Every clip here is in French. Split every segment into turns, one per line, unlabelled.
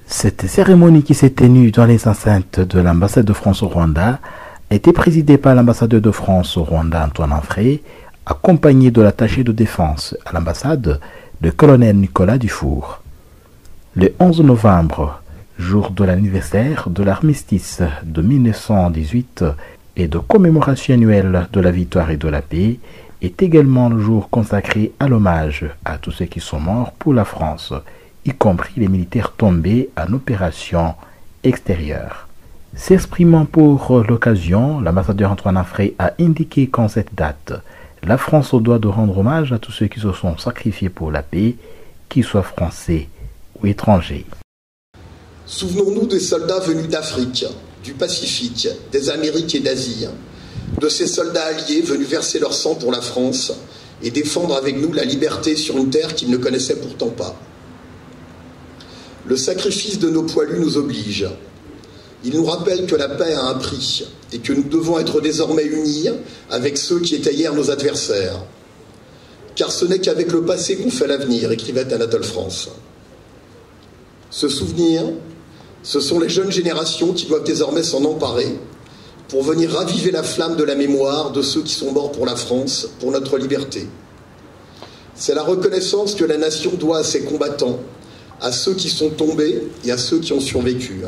Cette cérémonie qui s'est tenue dans les enceintes de l'ambassade de France au Rwanda a été présidée par l'ambassadeur de France au Rwanda, Antoine Amfray, accompagné de l'attaché de défense à l'ambassade, le colonel Nicolas Dufour. Le 11 novembre, jour de l'anniversaire de l'armistice de 1918 et de commémoration annuelle de la victoire et de la paix, est également le jour consacré à l'hommage à tous ceux qui sont morts pour la France, y compris les militaires tombés en opération extérieure. S'exprimant pour l'occasion, l'ambassadeur Antoine Amfray a indiqué qu'en cette date, la France doit de rendre hommage à tous ceux qui se sont sacrifiés pour la paix, qu'ils soient français ou étrangers.
Souvenons-nous des soldats venus d'Afrique, du Pacifique, des Amériques et d'Asie, de ces soldats alliés venus verser leur sang pour la France et défendre avec nous la liberté sur une terre qu'ils ne connaissaient pourtant pas. Le sacrifice de nos poilus nous oblige. Il nous rappelle que la paix a un prix et que nous devons être désormais unis avec ceux qui étaient hier nos adversaires. Car ce n'est qu'avec le passé qu'on fait l'avenir, écrivait Anatole France. Ce souvenir, ce sont les jeunes générations qui doivent désormais s'en emparer pour venir raviver la flamme de la mémoire de ceux qui sont morts pour la France, pour notre liberté. C'est la reconnaissance que la nation doit à ses combattants, à ceux qui sont tombés et à ceux qui ont survécu.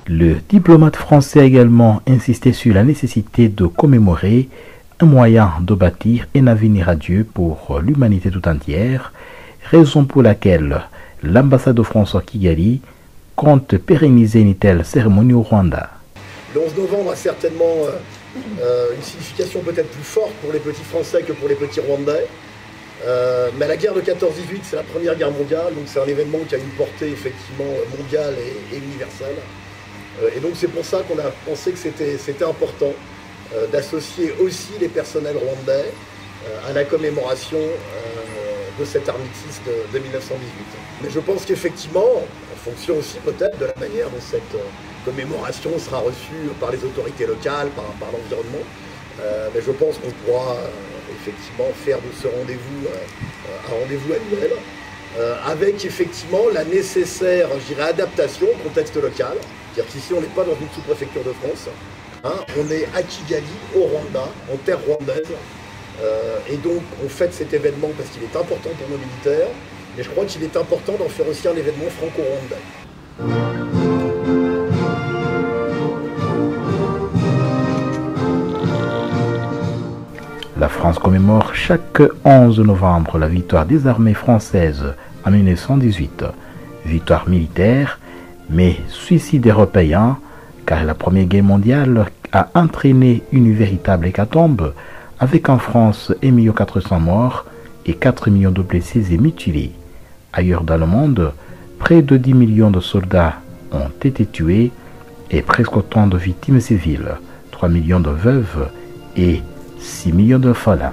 Le diplomate français a également insisté sur la nécessité de commémorer un moyen de bâtir un avenir radieux pour l'humanité tout entière, raison pour laquelle l'ambassade de France à Kigali compte pérenniser une telle cérémonie au Rwanda.
Le 11 novembre a certainement une signification peut-être plus forte pour les petits Français que pour les petits Rwandais. Mais la guerre de 14-18, c'est la première guerre mondiale, donc c'est un événement qui a une portée effectivement mondiale et universelle. Et donc c'est pour ça qu'on a pensé que c'était important d'associer aussi les personnels rwandais à la commémoration de cet armistice de 1918. Mais je pense qu'effectivement, en fonction aussi peut-être de la manière dont cette commémoration sera reçue par les autorités locales, par l'environnement, mais je pense qu'on pourra effectivement faire de ce rendez-vous un rendez-vous annuel, avec effectivement la nécessaire, je dirais, adaptation au contexte local. C'est-à-dire qu'ici on n'est pas dans une sous-préfecture de France, hein, on est à Kigali, au Rwanda, en terre rwandaise, et donc on fête cet événement parce qu'il est important pour nos militaires, mais je crois qu'il est important d'en faire aussi un événement franco-rwandais.
La France commémore chaque 11 novembre la victoire des armées françaises en 1918. Victoire militaire, mais suicide européen, car la Première Guerre mondiale a entraîné une véritable hécatombe, avec en France 1 400 000 morts et 4 millions de blessés et mutilés. Ailleurs dans le monde, près de 10 millions de soldats ont été tués et presque autant de victimes civiles, 3 millions de veuves et 6 millions d'orphelins.